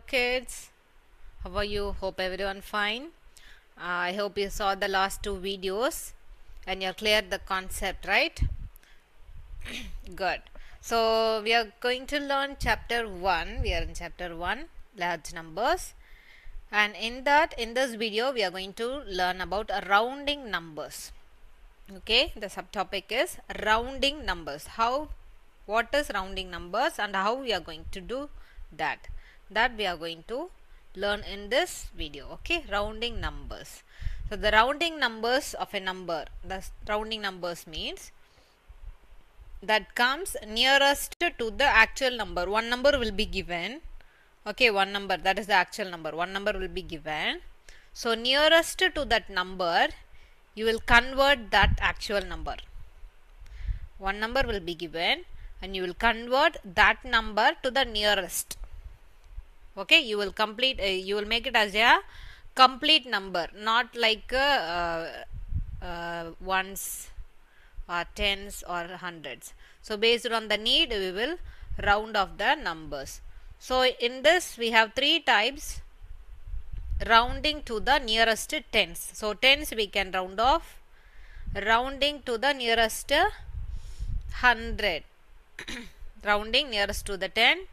kids, how are you? Hope everyone fine. I hope you saw the last two videos and you're clear the concept, right? Good. So we are going to learn chapter 1. We are in chapter 1, large numbers. And in this video we are going to learn about rounding numbers. Okay, the subtopic is rounding numbers. What is rounding numbers and how we are going to do that we are going to learn in this video. Okay, rounding numbers. So the rounding numbers of a number, the rounding numbers means that comes nearest to the actual number. One number will be given. Okay, one number, that is the actual number. One number will be given. So nearest to that number, you will convert that actual number. One number will be given and you will convert that number to the nearest. Okay, you will make it as a complete number, not like ones or tens or hundreds. So based on the need, we will round off the numbers. So in this we have three types: rounding to the nearest tens. So tens we can round off, rounding to the nearest 100, rounding nearest to the 10,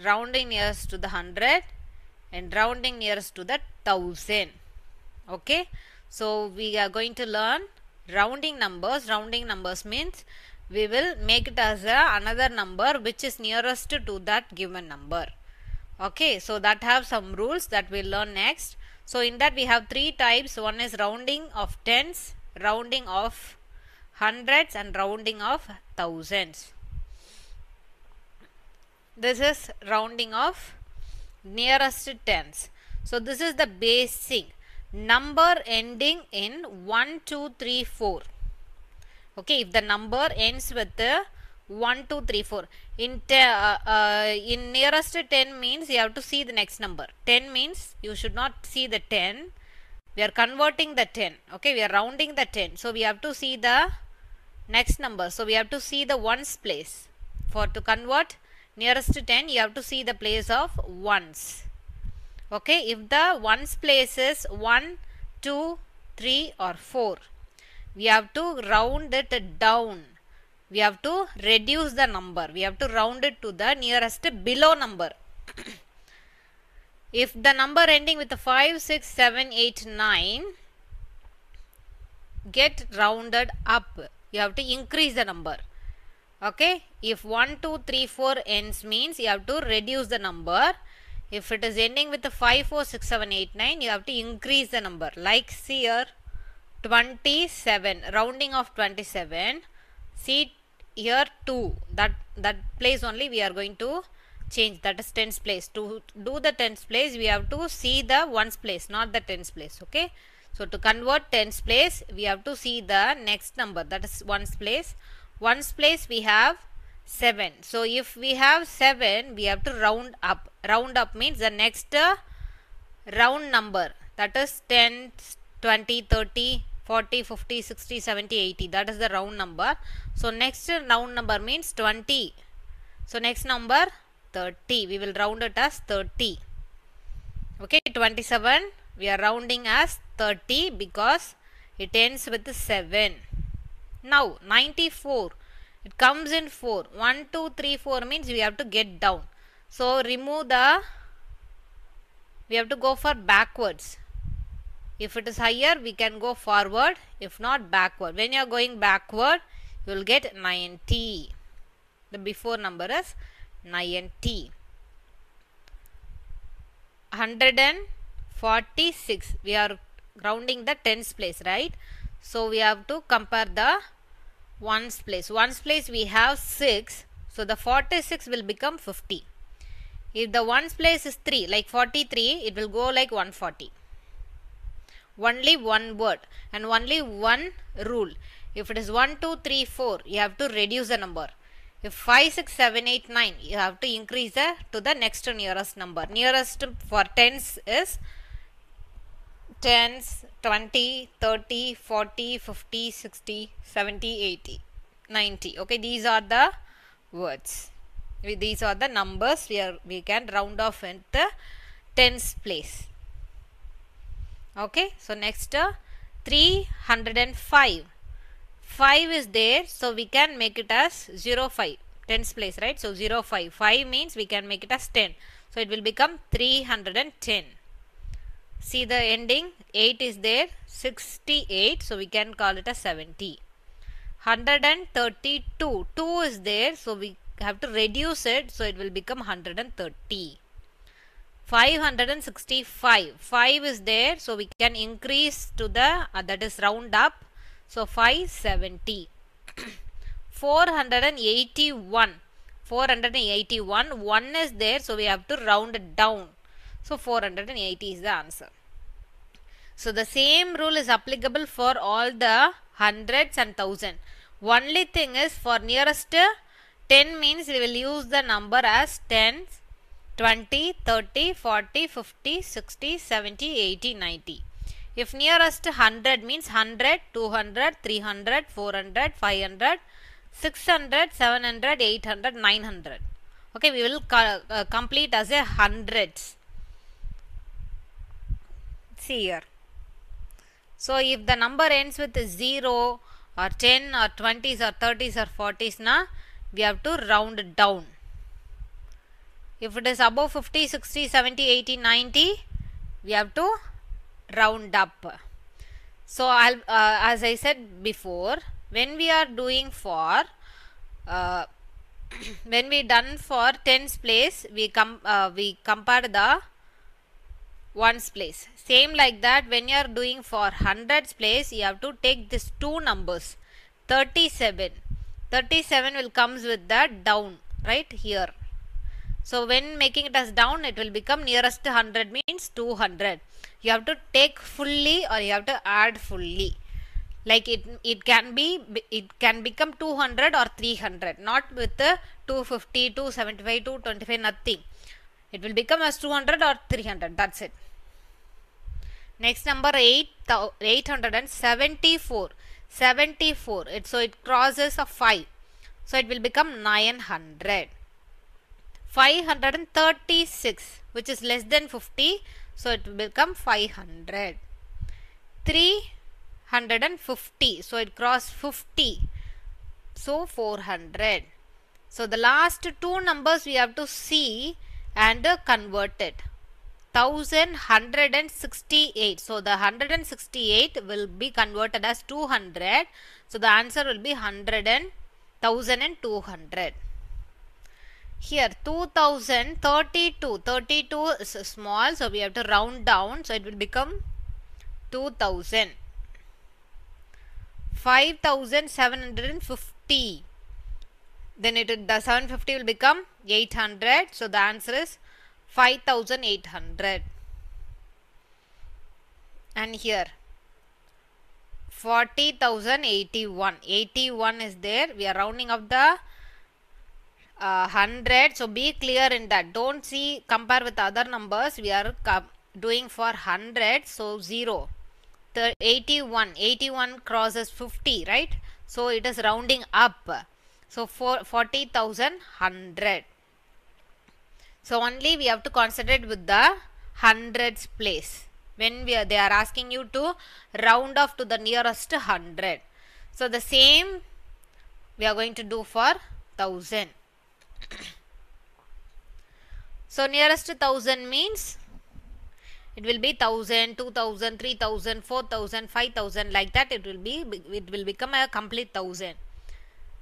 rounding nearest to the 100, and rounding nearest to the 1000. Okay, so we are going to learn rounding numbers. Rounding numbers means we will make it as another number which is nearest to that given number. Okay, so that have some rules that we'll learn next. So in that we have three types. One is rounding of tens, rounding of hundreds, and rounding of thousands. This is rounding of nearest tens. So this is the basic number ending in 1, 2, 3, 4. Okay, if the number ends with 1, 2, 3, 4. In nearest 10 means you have to see the next number. 10 means you should not see the 10. We are converting the 10. Okay, we are rounding the 10. So we have to see the next number. So we have to see the ones place. To convert nearest to 10, you have to see the place of ones. Okay, if the ones place is 1, 2, 3 or 4, we have to round it down. We have to reduce the number. We have to round it to the nearest below number. If the number ending with 5, 6, 7, 8, 9 get rounded up, you have to increase the number. Okay, if 1, 2, 3, 4 ends means you have to reduce the number. If it is ending with 5, 4, 6, 7, 8, 9, you have to increase the number. Like see here, 27, rounding of 27. See here 2, that place only we are going to change, that is tens place. To do the tens place, we have to see the ones place, not the tens place. Okay, so to convert tens place, we have to see the next number, that is ones place. Ones place we have 7. So if we have 7, we have to round up. Round up means the next round number, that is 10, 20, 30, 40, 50, 60, 70, 80. That is the round number. So next round number means 20. So next number 30. We will round it as 30. Okay, 27 we are rounding as 30 because it ends with 7. Now 94, it comes in 4. 1, 2, 3, 4 means we have to get down. So we have to go for backwards. If it is higher, we can go forward. If not, backward. When you are going backward, you will get 90. The before number is 90. 146. We are rounding the tens place, right? So we have to compare the ones place. Ones place we have 6. So the 46 will become 50. If the ones place is 3, like 43, it will go like 140. Only one word and only one rule. If it is 1, 2, 3, 4, you have to reduce the number. If 5, 6, 7, 8, 9, you have to increase to the next nearest number. Nearest for tens is 10s, 20, 30, 40, 50, 60, 70, 80, 90. Okay, these are the words. These are the numbers we can round off with tens place. Okay, so next 305. 5 is there, so we can make it as 05, tens place, right? So 05. 5 means we can make it as 10. So it will become 310. See the ending, 8 is there, 68, so we can call it as 70. 132, 2 is there, so we have to reduce it, so it will become 130. 565, 5 is there, so we can increase to the, that is round up, so 570. 481, 481, 1 is there, so we have to round it down, so 480 is the answer. So the same rule is applicable for all the hundreds and thousand. Only thing is, for nearest 10 means we will use the number as tens, 20, 30, 40, 50, 60, 70, 80, 90. If nearest 100 means 100, 200, 300, 400, 500, 600, 700, 800, 900. Okay, we will complete as a hundreds. See here. So if the number ends with 0 or 10 or 20s or 30s or 40s, na, we have to round it down. If it is above 50, 60, 70, 80, 90, we have to round up. So as I said before, when we are doing for when we done for tens place, we compare the ones place. Same like that, when you are doing for hundreds place, you have to take these two numbers. 37. 37 will comes with the down, right here. So when making it as down, it will become nearest 100 means 200. You have to take fully or you have to add fully. Like it can become 200 or 300, not with the 250, 275, 225, nothing. It will become as 200 or 300, that's it. Next number 874. 74, so it crosses a 5. So it will become 900. 536, which is less than 50, so it will become 500. 350, so it crossed 50, so 400. So the last two numbers we have to see and convert it. 1168, so the 168 will be converted as 200, so the answer will be 1,200. Here 2032, 32 is small, so we have to round down, so it will become 2000. 5750, then the 750 will become 800, so the answer is 5800. And here 40,081, 81 is there, we are rounding up the 100, so be clear in that. Don't see compare with other numbers, we are doing for 100, so 0. The 81 crosses 50, right? So it is rounding up, so 40,100. So only we have to concentrate with the hundreds place when they are asking you to round off to the nearest 100. So the same we are going to do for 1000. So nearest 1000 means it will be 1000, 2000, 3000, 4000, 5000, like that it will become a complete 1000.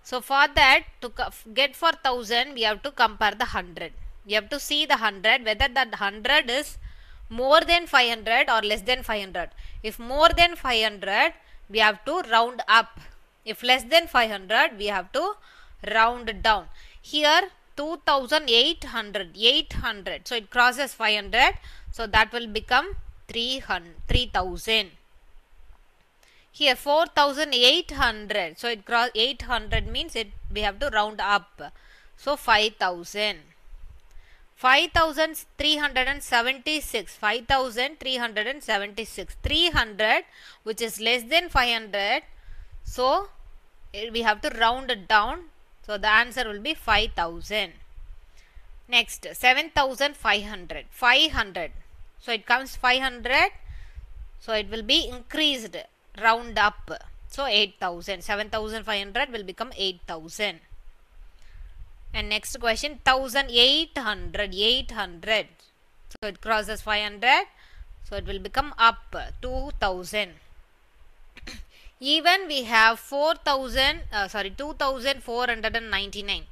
So for that, to get for 1000, we have to compare the 100. We have to see the 100, whether that 100 is more than 500 or less than 500. If more than 500, we have to round up. If less than 500, we have to round down. Here 2800, 800, so it crosses 500, so that will become 3000. Here 4800, so it cross 800 means we have to round up, so 5000. 5376, 5376, 300 which is less than 500, so we have to round it down, so the answer will be 5000. Next 7500. 500. So it comes 500. So it will be increased, round up. So 8000. 7500 will become 8000. And next question 1800. 800. So it crosses 500. So it will become up 2000. Even we have 2499.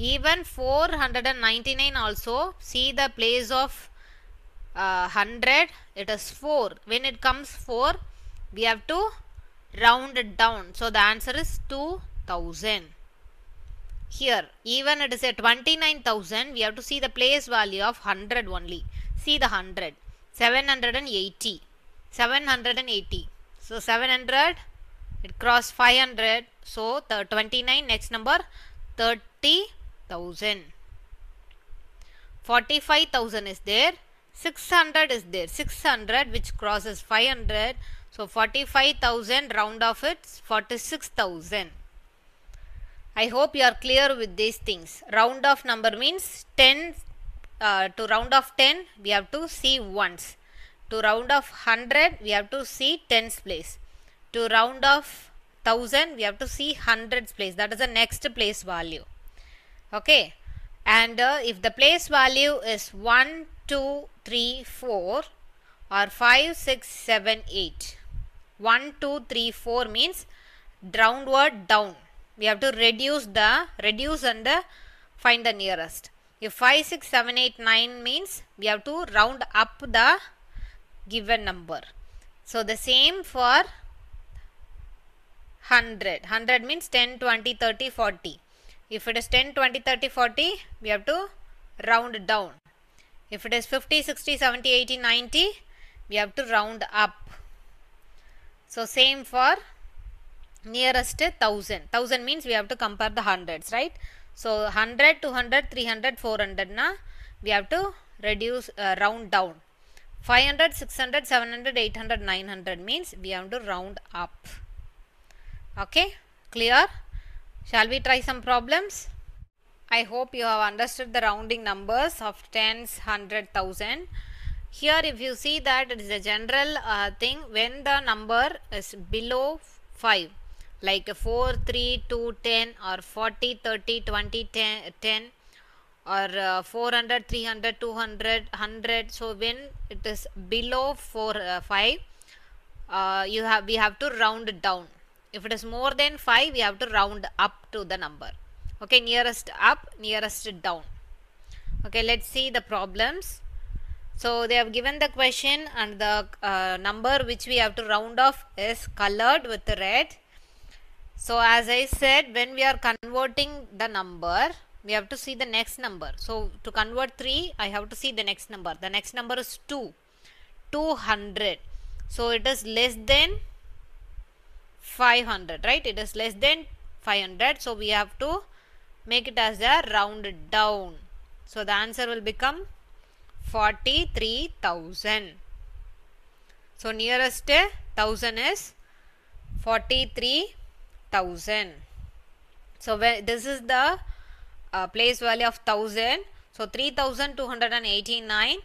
Even 499 also, see the place of 100, it is 4. When it comes 4, we have to round it down. So the answer is 2000. Here, even it is a 29,000, we have to see the place value of 100 only. See the 100. 780. 780. So 700, it crossed 500. So the 29, next number 30,000. 45,000 is there. 600 is there. 600 which crosses 500. So 45,000, round off it's 46,000. I hope you are clear with these things. Round off number means 10. To round off 10, we have to see ones. To round off 100, we have to see tens place. To round off 1000, we have to see hundreds place. That is the next place value. Okay. And if the place value is 1, 2, 3, 4 or 5, 6, 7, 8. 1, 2, 3, 4 means downward down. We have to reduce and find the nearest. If 5, 6, 7, 8, 9 means we have to round up the given number. So the same for 100. 100 means 10, 20, 30, 40. If it is 10, 20, 30, 40, we have to round down. If it is 50, 60, 70, 80, 90, we have to round up. So same for nearest 1000. 1000 means we have to compare the hundreds, right? So 100, 200, 300, 400 na we have to reduce, round down. 500, 600, 700, 800, 900 means we have to round up. Okay, clear? Shall we try some problems? I hope you have understood the rounding numbers of tens, 100, 1000. Here if you see that it is a general thing when the number is below 5. Like 4, 3, 2, 10 or 40, 30, 20, 10 or 400, 300, 200, 100. So when it is below 5, we have to round it down. If it is more than 5, we have to round up to the number. Okay, nearest up, nearest down. Okay, let's see the problems. So they have given the question and the number which we have to round off is colored with red. So as I said, when we are converting the number, we have to see the next number. So to convert 3, I have to see the next number. The next number is 2. 200. So it is less than 500, right? It is less than 500. So we have to make it as a rounded down. So the answer will become 43,000. So nearest 1000 is 43,000. So this is the place value of 1000. So 3289.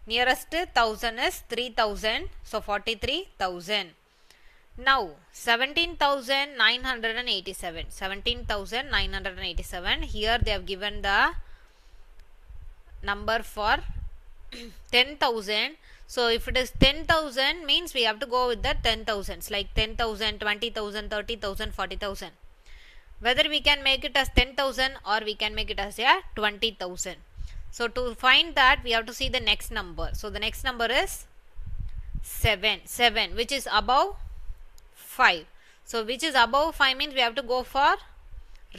Nearest 1000 is 3000. So 43,000. Now 17,987. 17,987. Here they have given the number for 10,000. So if it is 10,000 means we have to go with the 10,000s like 10,000, 20,000, 30,000, 40,000. Whether we can make it as 10,000 or we can make it as 20,000. So to find that we have to see the next number. So the next number is 7. 7 which is above 5. So which is above 5 means we have to go for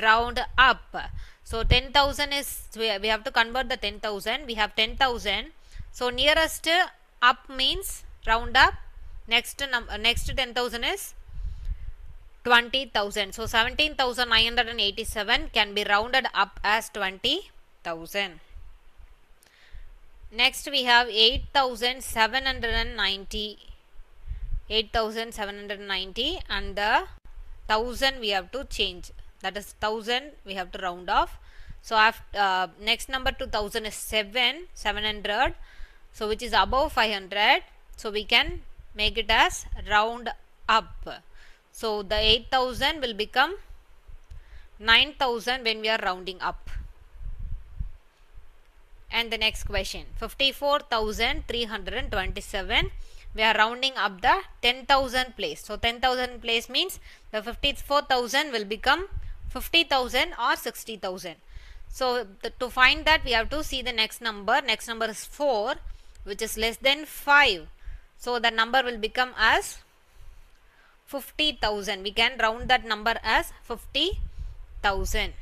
round up. So 10,000 is, we have to convert the 10,000. We have 10,000. So nearest up means round up. Next 10,000 is 20,000. So 17,987 can be rounded up as 20,000. Next we have 8,790. 8,790 and the 1000 we have to change. That is 1000 we have to round off. So after next number to 1000 is 700, so which is above 500, so we can make it as round up. So the 8000 will become 9000 when we are rounding up. And the next question, 54,327, we are rounding up the 10,000 place. So 10,000 place means the 54,000 will become 50,000 or 60,000. So to find that, we have to see the next number. Next number is 4, which is less than 5. So the number will become as 50,000. We can round that number as 50,000.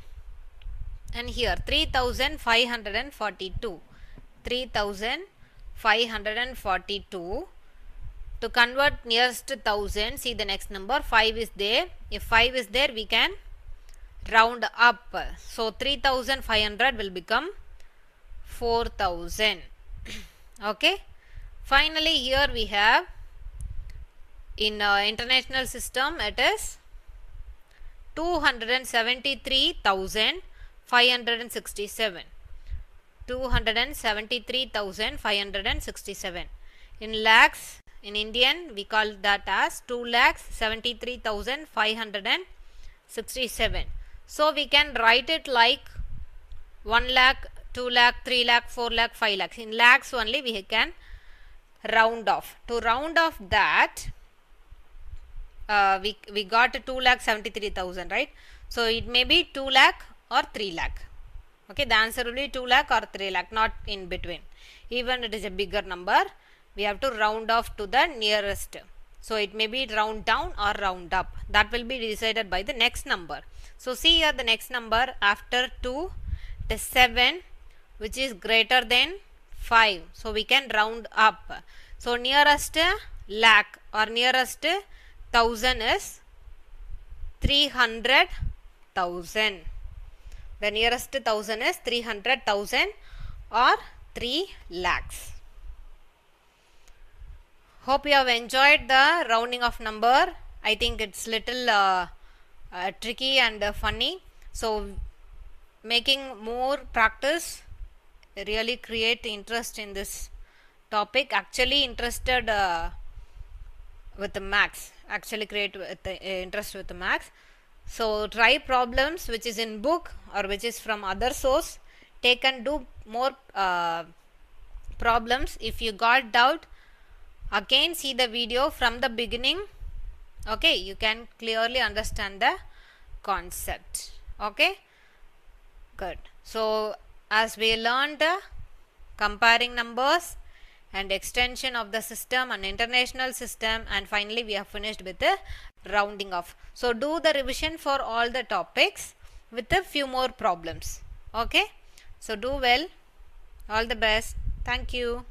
And here 3,542. 3,542. To convert nearest to 1000, see the next number, 5 is there. If 5 is there, we can round up. So 3,500 will become 4,000. Okay. Finally, here we have in international system, it is 273,567. 273,567. In lakhs, in Indian, we call that as 2,73,567. So we can write it like 1 lakh, 2 lakh, 3 lakh, 4 lakh, 5 lakhs. In lakhs only we can round off. To round off that, we got 2,73,000, right? So it may be 2 lakh or 3 lakh. Okay, the answer will be 2 lakh or 3 lakh, not in between. Even it is a bigger number, we have to round off to the nearest. So it may be round down or round up. That will be decided by the next number. So see here the next number after 2, it is 7, which is greater than 5. So we can round up. So nearest lakh or nearest 1000 is 300,000. The nearest 1000 is 300,000 or 3 lakhs. Hope you have enjoyed the rounding of number. I think it's little tricky and funny. So making more practice really create interest in this topic. Actually interested with the maths. Actually create interest with the maths. So try problems which is in book or which is from other source. Take and do more problems. If you got doubt, again see the video from the beginning. Okay, you can clearly understand the concept. Okay, good. So as we learned comparing numbers and extension of the system and international system, and finally we have finished with the rounding off. So do the revision for all the topics with a few more problems. Okay, so do well. All the best. Thank you.